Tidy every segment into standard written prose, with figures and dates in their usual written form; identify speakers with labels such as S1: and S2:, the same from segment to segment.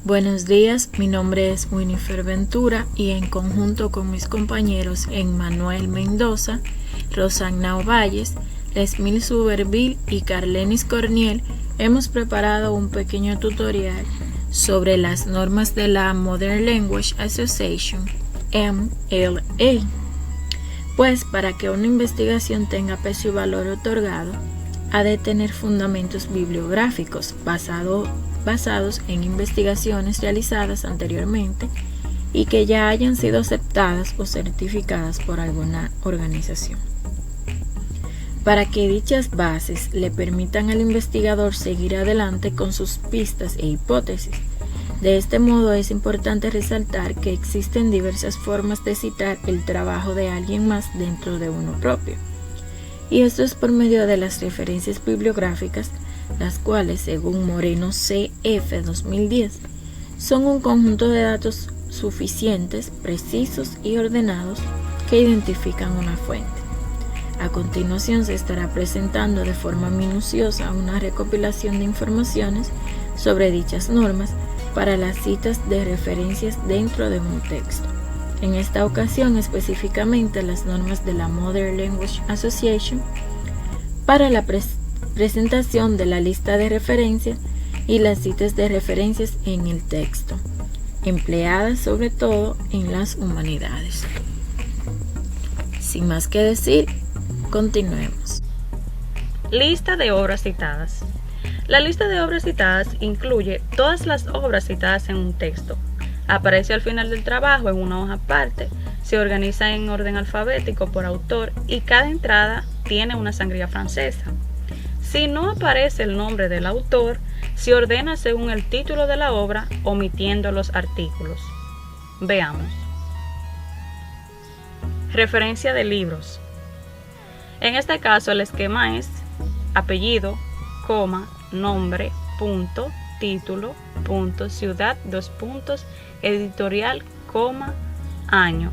S1: Buenos días, mi nombre es Winifred Ventura y en conjunto con mis compañeros Emmanuel Mendoza, Rosana Ovalles, Lesmil Suberville y Carlenis Corniel hemos preparado un pequeño tutorial sobre las normas de la Modern Language Association, MLA. Pues para que una investigación tenga peso y valor otorgado, ha de tener fundamentos bibliográficos basados en investigaciones realizadas anteriormente y que ya hayan sido aceptadas o certificadas por alguna organización. Para que dichas bases le permitan al investigador seguir adelante con sus pistas e hipótesis. De este modo es importante resaltar que existen diversas formas de citar el trabajo de alguien más dentro de uno propio. Y esto es por medio de las referencias bibliográficas, las cuales, según Moreno C.F. 2010, son un conjunto de datos suficientes, precisos y ordenados que identifican una fuente. A continuación se estará presentando de forma minuciosa una recopilación de informaciones sobre dichas normas para las citas de referencias dentro de un texto. En esta ocasión específicamente las normas de la Modern Language Association para la presentación de la lista de referencias y las citas de referencias en el texto, empleadas sobre todo en las humanidades. Sin más que decir, continuemos.
S2: Lista de obras citadas. La lista de obras citadas incluye todas las obras citadas en un texto. Aparece al final del trabajo en una hoja aparte, se organiza en orden alfabético por autor y cada entrada tiene una sangría francesa. Si no aparece el nombre del autor, se ordena según el título de la obra, omitiendo los artículos. Veamos. Referencia de libros. En este caso el esquema es apellido, coma, nombre, punto, título, punto, ciudad, dos puntos, editorial, coma, año.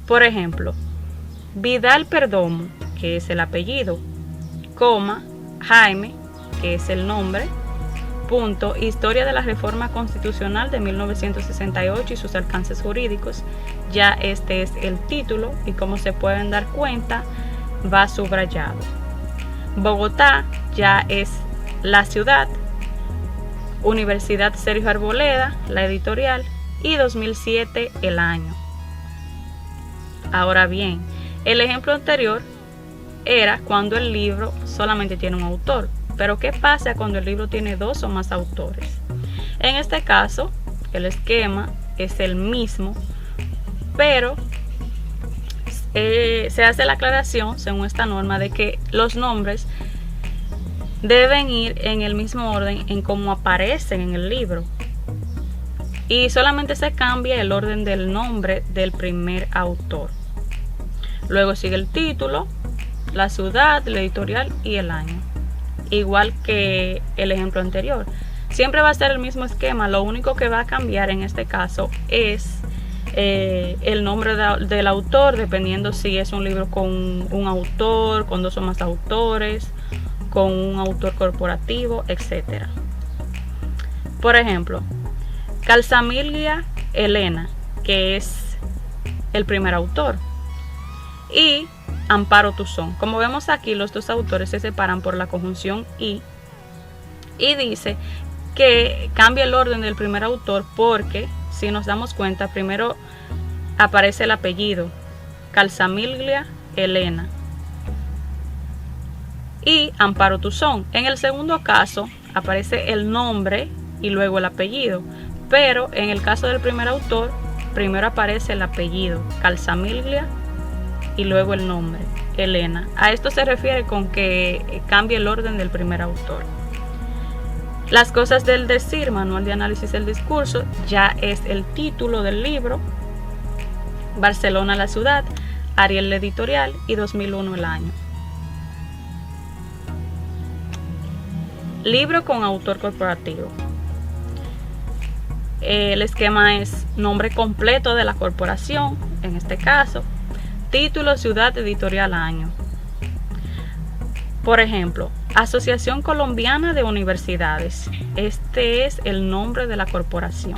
S2: Por ejemplo, Vidal Perdomo, que es el apellido, coma, Jaime, que es el nombre, punto, historia de la reforma constitucional de 1968 y sus alcances jurídicos. Ya este es el título y como se pueden dar cuenta, va subrayado. Bogotá ya es la ciudad, Universidad Sergio Arboleda, la editorial, y 2007 el año. Ahora bien, el ejemplo anterior era cuando el libro solamente tiene un autor, pero ¿qué pasa cuando el libro tiene dos o más autores? En este caso, el esquema es el mismo, pero se hace la aclaración, según esta norma, de que los nombres deben ir en el mismo orden en cómo aparecen en el libro y solamente se cambia el orden del nombre del primer autor. Luego sigue el título, la ciudad, la editorial y el año, igual que el ejemplo anterior. Siempre va a ser el mismo esquema, lo único que va a cambiar en este caso es el nombre del autor, dependiendo si es un libro con un autor, con dos o más autores, con un autor corporativo, etc. Por ejemplo, Calzamiglia Elena, que es el primer autor, y Amparo Tuzón. Como vemos aquí, los dos autores se separan por la conjunción y dice que cambia el orden del primer autor porque, si nos damos cuenta, primero aparece el apellido, Calzamiglia Elena, y Amparo Tuzón. En el segundo caso aparece el nombre y luego el apellido, pero en el caso del primer autor, primero aparece el apellido, Calzamiglia, y luego el nombre, Elena. A esto se refiere con que cambie el orden del primer autor. Las cosas del decir, manual de análisis del discurso, ya es el título del libro, Barcelona la ciudad, Ariel la editorial y 2001 el año. Libro con autor corporativo. El esquema es nombre completo de la corporación, en este caso, título, ciudad, editorial, año. Por ejemplo, Asociación Colombiana de Universidades. Este es el nombre de la corporación.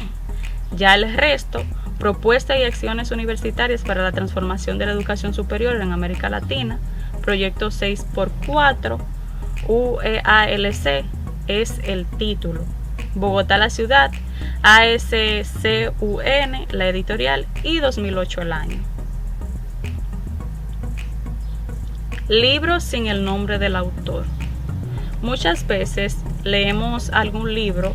S2: Ya el resto, propuestas y acciones universitarias para la transformación de la educación superior en América Latina, proyecto 6x4, UEALC es el título. Bogotá la ciudad, ASCUN la editorial y 2008 el año. Libros sin el nombre del autor. Muchas veces leemos algún libro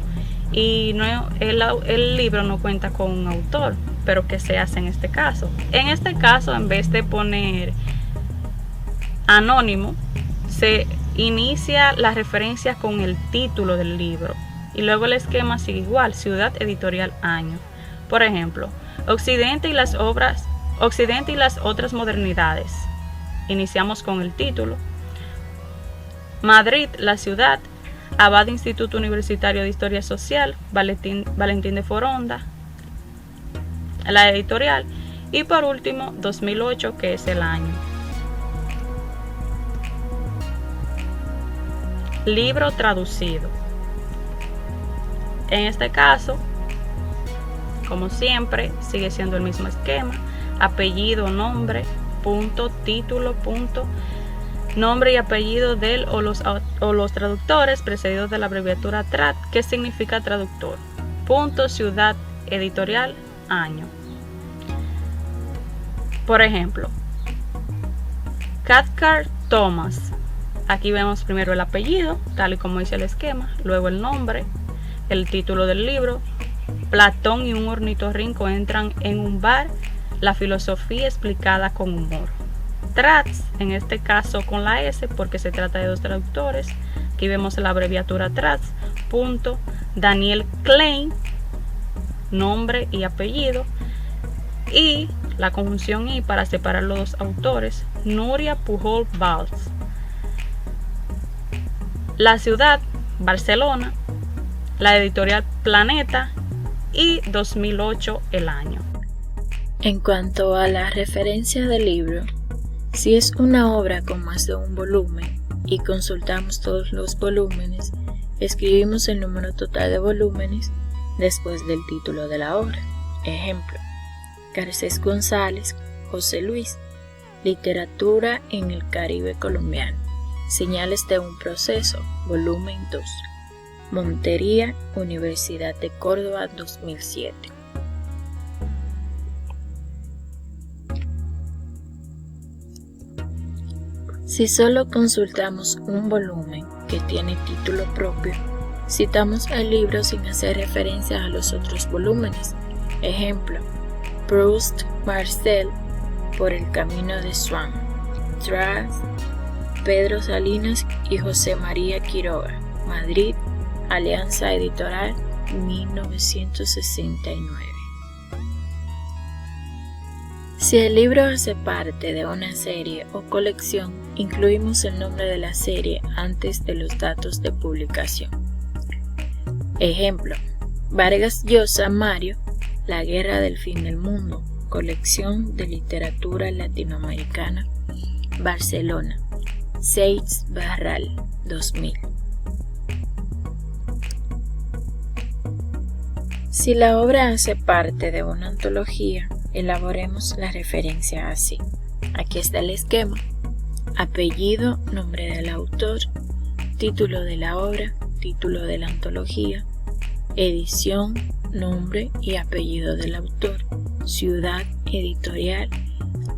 S2: y el libro no cuenta con un autor, pero ¿qué se hace en este caso? En este caso, en vez de poner anónimo, se inicia la referencia con el título del libro y luego el esquema sigue igual, ciudad, editorial, año. Por ejemplo, Occidente y las otras modernidades. Iniciamos con el título. Madrid, la ciudad, Abad Instituto Universitario de Historia Social, Valentín de Foronda, la editorial, y por último 2008, que es el año. Libro traducido. En este caso, como siempre, sigue siendo el mismo esquema: apellido, nombre, punto, título, punto, nombre y apellido del o los traductores, precedidos de la abreviatura TRAD, que significa traductor, punto, ciudad, editorial, año. Por ejemplo, Cathcart Thomas. Aquí vemos primero el apellido, tal y como dice el esquema, luego el nombre, el título del libro. Platón y un ornitorrinco entran en un bar, la filosofía explicada con humor. Trads, en este caso con la S porque se trata de dos traductores. Aquí vemos la abreviatura Trads, punto, Daniel Klein, nombre y apellido, y la conjunción I para separar los dos autores, Nuria Pujol Valls. La ciudad, Barcelona, la editorial Planeta y 2008 el año.
S1: En cuanto a la referencia del libro, si es una obra con más de un volumen y consultamos todos los volúmenes, escribimos el número total de volúmenes después del título de la obra. Ejemplo: Garcés González, José Luis, Literatura en el Caribe colombiano, Señales de un proceso, volumen 2, Montería, Universidad de Córdoba, 2007. Si solo consultamos un volumen que tiene título propio, citamos el libro sin hacer referencia a los otros volúmenes. Ejemplo: Proust, Marcel, Por el camino de Swan, Tras, Pedro Salinas y José María Quiroga, Madrid, Alianza Editorial, 1969. Si el libro hace parte de una serie o colección, incluimos el nombre de la serie antes de los datos de publicación. Ejemplo: Vargas Llosa, Mario, La guerra del fin del mundo, colección de literatura latinoamericana, Barcelona, Seix Barral, 2000. Si la obra hace parte de una antología, elaboremos la referencia así. Aquí está el esquema: apellido, nombre del autor, título de la obra, título de la antología, edición, nombre y apellido del autor, ciudad, editorial,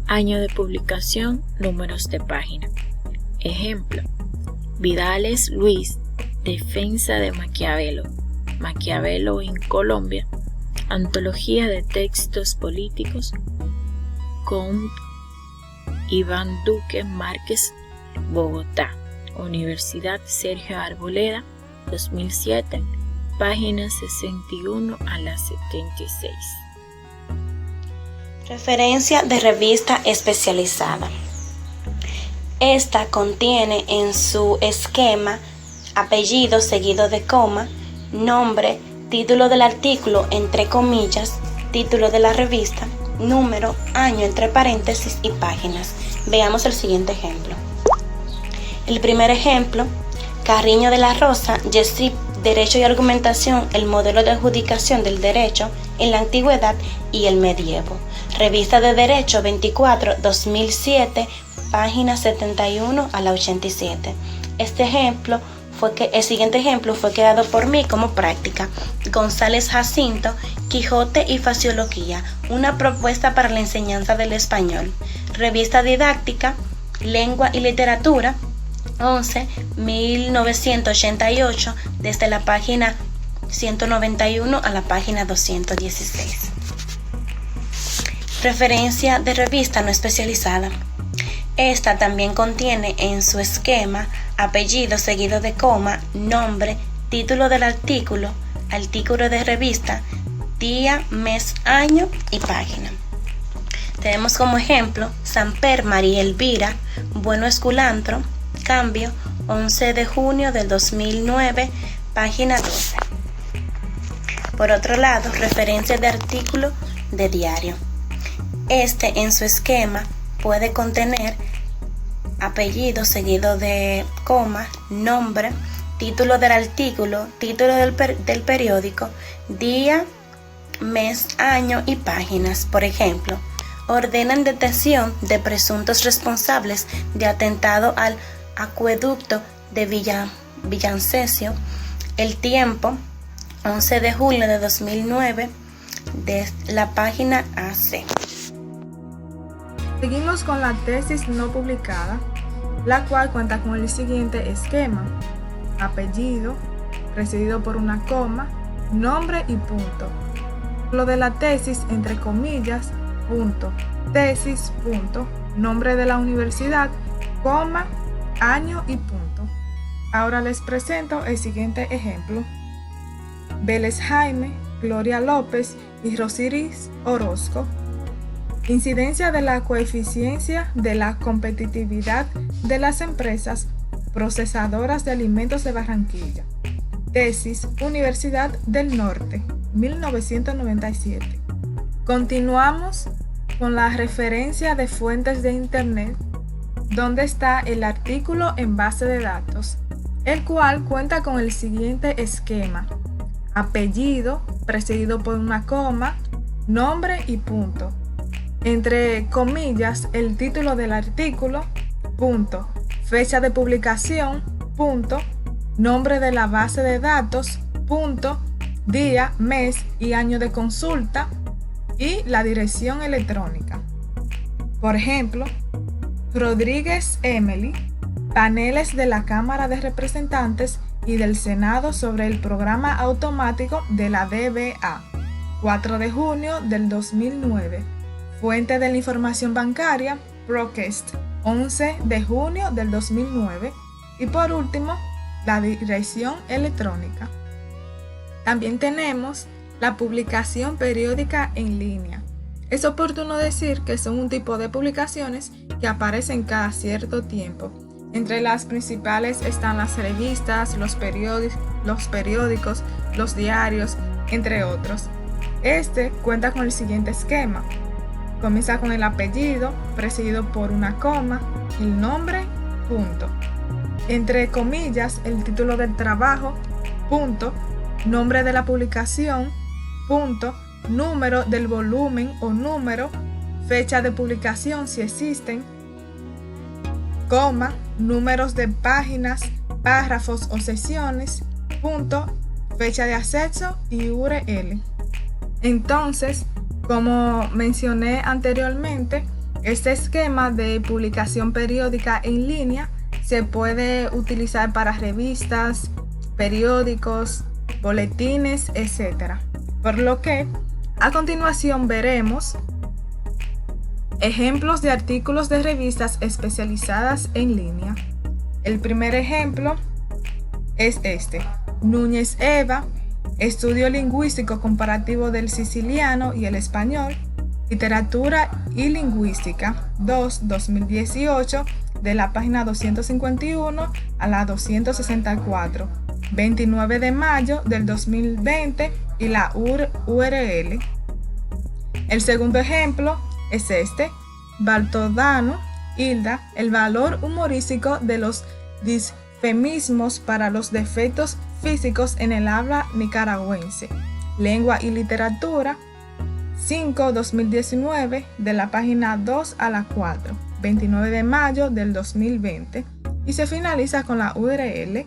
S1: año de publicación, números de página. Ejemplo: Vidales Luis, Defensa de Maquiavelo, Maquiavelo en Colombia, Antología de textos políticos, con Iván Duque Márquez, Bogotá, Universidad Sergio Arboleda, 2007, páginas 61 a la 76.
S3: Referencia de revista especializada. Esta contiene en su esquema apellido seguido de coma, nombre, título del artículo entre comillas, título de la revista, número, año entre paréntesis y páginas. Veamos el siguiente ejemplo. El primer ejemplo, Carriño de la Rosa, Yestrip, Derecho y Argumentación, el modelo de adjudicación del derecho en la antigüedad y el medievo. Revista de Derecho 24, 2007, páginas 71 a la 87. El siguiente ejemplo fue creado por mí como práctica. González Jacinto, Quijote y Faciología, una propuesta para la enseñanza del español. Revista didáctica, Lengua y Literatura, 11, 1988, desde la página 191 a la página 216. Referencia de revista no especializada. Esta también contiene en su esquema apellido seguido de coma, nombre, título del artículo de revista, día, mes, año y página. Tenemos como ejemplo Samper María Elvira, Bueno Esculantro, Cambio, 11 de junio del 2009, página 12. Por otro lado, referencia de artículo de diario. Este en su esquema puede contener apellido seguido de coma, nombre, título del artículo, título del periódico, día, mes, año y páginas. Por ejemplo, ordenan detención de presuntos responsables de atentado al acueducto de Villancesio. El Tiempo, 11 de julio de 2009, de la página AC.
S4: Seguimos con la tesis no publicada, la cual cuenta con el siguiente esquema: apellido, precedido por una coma, nombre y punto. Lo de la tesis, entre comillas, punto, tesis, punto, nombre de la universidad, coma, año y punto. Ahora les presento el siguiente ejemplo. Vélez Jaime, Gloria López y Rosiris Orozco. Incidencia de la coeficiencia de la competitividad de las empresas procesadoras de alimentos de Barranquilla. Tesis, Universidad del Norte, 1997. Continuamos con la referencia de fuentes de Internet, donde está el artículo en base de datos, el cual cuenta con el siguiente esquema: apellido, precedido por una coma, nombre y punto. Entre comillas, el título del artículo, punto, fecha de publicación, punto, nombre de la base de datos, punto, día, mes y año de consulta y la dirección electrónica. Por ejemplo, Rodríguez Emily, paneles de la Cámara de Representantes y del Senado sobre el programa automático de la DBA, 4 de junio del 2009. Fuente de la información bancaria, Procast, 11 de junio del 2009. Y por último, la dirección electrónica. También tenemos la publicación periódica en línea. Es oportuno decir que son un tipo de publicaciones que aparecen cada cierto tiempo. Entre las principales están las revistas, los periódicos, los diarios, entre otros. Este cuenta con el siguiente esquema. Comienza con el apellido, precedido por una coma, el nombre, punto. Entre comillas, el título del trabajo, punto, nombre de la publicación, punto, número del volumen o número, fecha de publicación si existen, coma, números de páginas, párrafos o secciones, punto, fecha de acceso y URL. Entonces, como mencioné anteriormente, este esquema de publicación periódica en línea se puede utilizar para revistas, periódicos, boletines, etc. Por lo que, a continuación veremos ejemplos de artículos de revistas especializadas en línea. El primer ejemplo es este: Núñez Eva, Estudio Lingüístico Comparativo del Siciliano y el Español, Literatura y Lingüística, 2018, de la página 251 a la 264, 29 de mayo del 2020 y la URL. El segundo ejemplo es este: Baltodano, Hilda, El valor humorístico de los Efemismos para los defectos físicos en el habla nicaragüense. Lengua y literatura. 5/2019, de la página 2 a la 4, 29 de mayo del 2020, y se finaliza con la URL.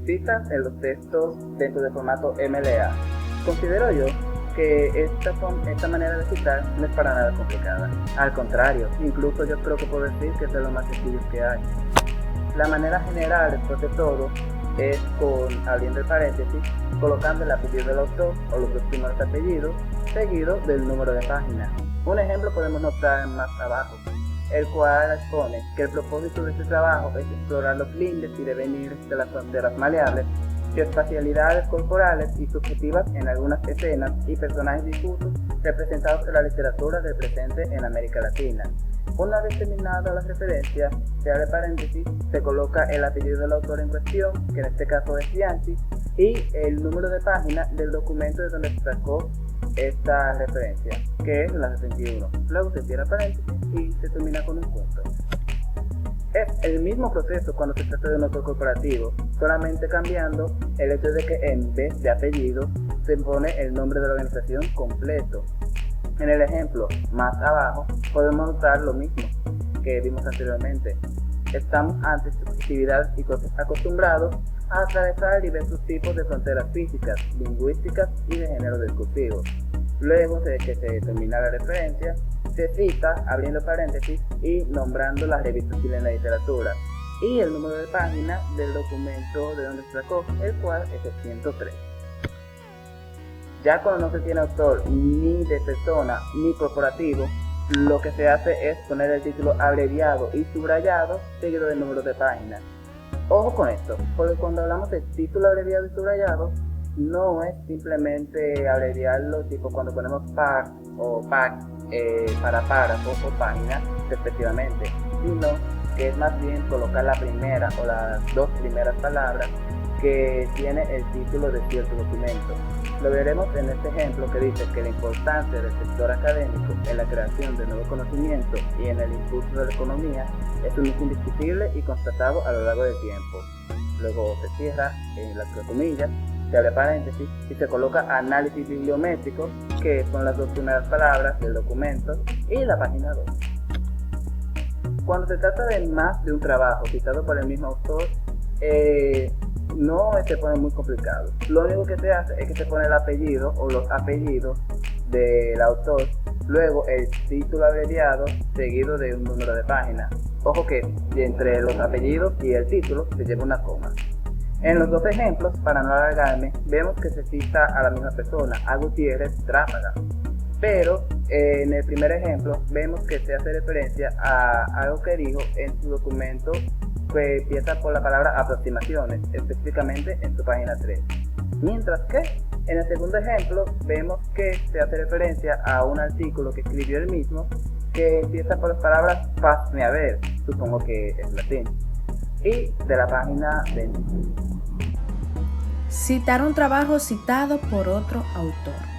S5: Citas en los textos dentro del formato MLA. Considero yo que esta manera de citar no es para nada complicada. Al contrario, incluso yo creo que puedo decir que es de lo más sencillo que hay. La manera general, después de todo, es abriendo el paréntesis, colocando el apellido del autor o los dos primeros apellidos, seguido del número de página. Un ejemplo podemos notar más abajo, el cual expone que el propósito de este trabajo es explorar los límites y devenires de las fronteras maleables, geoespacialidades corporales y subjetivas en algunas escenas y personajes difusos representados en la literatura del presente en América Latina. Una vez terminada la referencia, se abre paréntesis, se coloca el apellido del autor en cuestión, que en este caso es Bianchi, y el número de página del documento de donde se sacó esta referencia, que es la 71. Luego se cierra paréntesis y se termina con un punto. Es el mismo proceso cuando se trata de un autor corporativo, solamente cambiando el hecho de que en vez de apellido se pone el nombre de la organización completo. En el ejemplo más abajo podemos notar lo mismo que vimos anteriormente. Estamos ante subjetividades y acostumbrados a atravesar diversos tipos de fronteras físicas, lingüísticas y de género discursivo. Luego de que se termina la referencia, se cita abriendo paréntesis y nombrando la revista chilena de literatura y el número de página del documento de donde se sacó, el cual es el 103. Ya cuando no se tiene autor ni de persona ni corporativo, lo que se hace es poner el título abreviado y subrayado seguido del número de página. Ojo con esto, porque cuando hablamos de título abreviado y subrayado, no es simplemente abreviarlo tipo cuando ponemos PAR o PAC para párrafo o página respectivamente, sino que es más bien colocar la primera o las dos primeras palabras que tiene el título de cierto documento. Lo veremos en este ejemplo que dice que la importancia del sector académico en la creación de nuevo conocimiento y en el impulso de la economía es un hecho indiscutible y constatado a lo largo del tiempo. Luego se cierra en las comillas, se abre paréntesis y se coloca análisis bibliométrico, que son las dos primeras palabras del documento, y la página 2. Cuando se trata de más de un trabajo citado por el mismo autor, no se pone muy complicado. Lo único que se hace es que se pone el apellido o los apellidos del autor, luego el título abreviado seguido de un número de página. Ojo que entre los apellidos y el título se lleva una coma. En los dos ejemplos, para no alargarme, vemos que se cita a la misma persona, a Gutiérrez Trápaga. Pero en el primer ejemplo vemos que se hace referencia a algo que dijo en su documento que empieza por la palabra aproximaciones, específicamente en su página 3. Mientras que en el segundo ejemplo vemos que se hace referencia a un artículo que escribió él mismo que empieza por las palabras "hazme a ver", supongo que es latín, y de la página 25.
S6: Citar un trabajo citado por otro autor.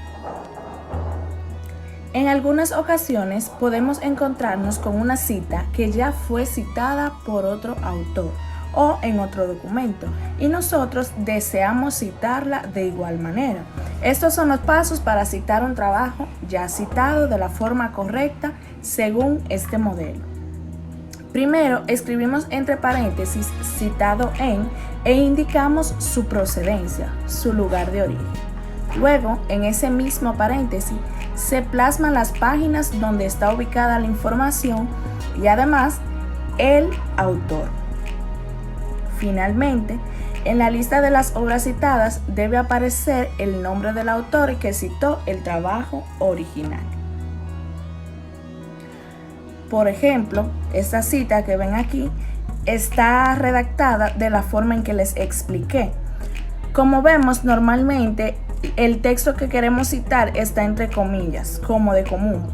S6: En algunas ocasiones podemos encontrarnos con una cita que ya fue citada por otro autor o en otro documento y nosotros deseamos citarla de igual manera. Estos son los pasos para citar un trabajo ya citado de la forma correcta según este modelo. Primero, escribimos entre paréntesis citado en e indicamos su procedencia, su lugar de origen. Luego, en ese mismo paréntesis, se plasman las páginas donde está ubicada la información y además el autor. Finalmente, en la lista de las obras citadas debe aparecer el nombre del autor que citó el trabajo original. Por ejemplo, esta cita que ven aquí está redactada de la forma en que les expliqué. Como vemos, normalmente el texto que queremos citar está entre comillas, como de común.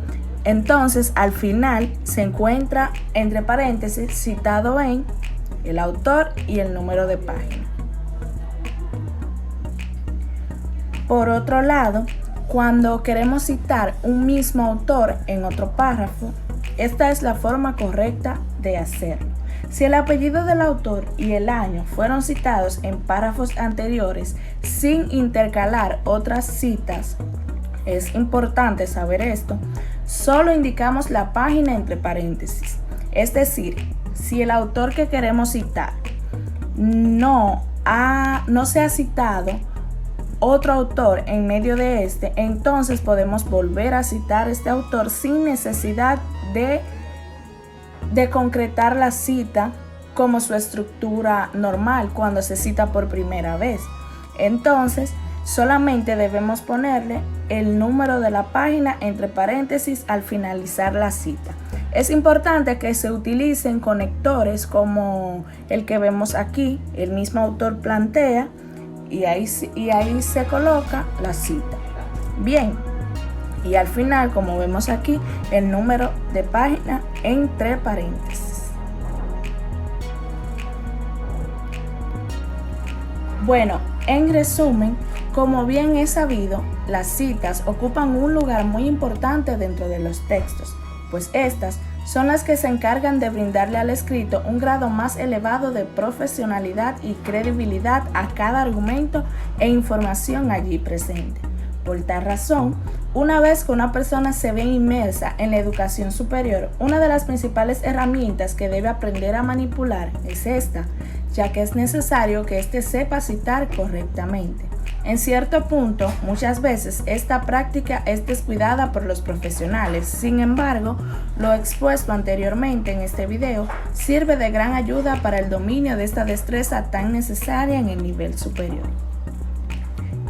S6: Entonces, al final se encuentra entre paréntesis citado en el autor y el número de página. Por otro lado, cuando queremos citar un mismo autor en otro párrafo, esta es la forma correcta de hacerlo. Si el apellido del autor y el año fueron citados en párrafos anteriores sin intercalar otras citas, es importante saber esto, solo indicamos la página entre paréntesis. Es decir, si el autor que queremos citar no se ha citado otro autor en medio de este, entonces podemos volver a citar este autor sin necesidad de concretar la cita como su estructura normal cuando se cita por primera vez. Entonces, solamente debemos ponerle el número de la página entre paréntesis al finalizar la cita. Es importante que se utilicen conectores como el que vemos aquí, el mismo autor plantea, y ahí se coloca la cita. Bien, y al final, como vemos aquí, el número de página entre paréntesis. Bueno, en resumen, como bien es sabido, las citas ocupan un lugar muy importante dentro de los textos, pues estas son las que se encargan de brindarle al escrito un grado más elevado de profesionalidad y credibilidad a cada argumento e información allí presente. Por tal razón, una vez que una persona se ve inmersa en la educación superior, una de las principales herramientas que debe aprender a manipular es esta, ya que es necesario que éste sepa citar correctamente. En cierto punto, muchas veces esta práctica es descuidada por los profesionales. Sin embargo, lo expuesto anteriormente en este video sirve de gran ayuda para el dominio de esta destreza tan necesaria en el nivel superior.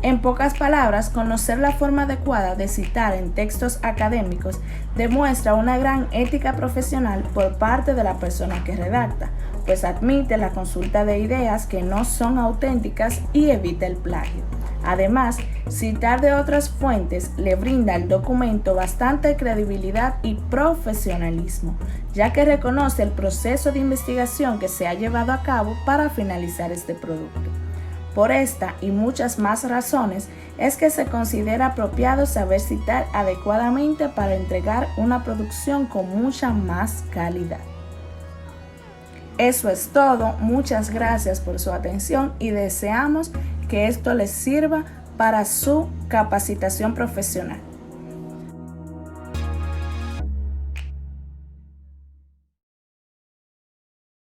S6: En pocas palabras, conocer la forma adecuada de citar en textos académicos demuestra una gran ética profesional por parte de la persona que redacta, pues admite la consulta de ideas que no son auténticas y evita el plagio. Además, citar de otras fuentes le brinda al documento bastante credibilidad y profesionalismo, ya que reconoce el proceso de investigación que se ha llevado a cabo para finalizar este producto. Por esta y muchas más razones es que se considera apropiado saber citar adecuadamente para entregar una producción con mucha más calidad. Eso es todo, muchas gracias por su atención y deseamos que esto les sirva para su capacitación profesional.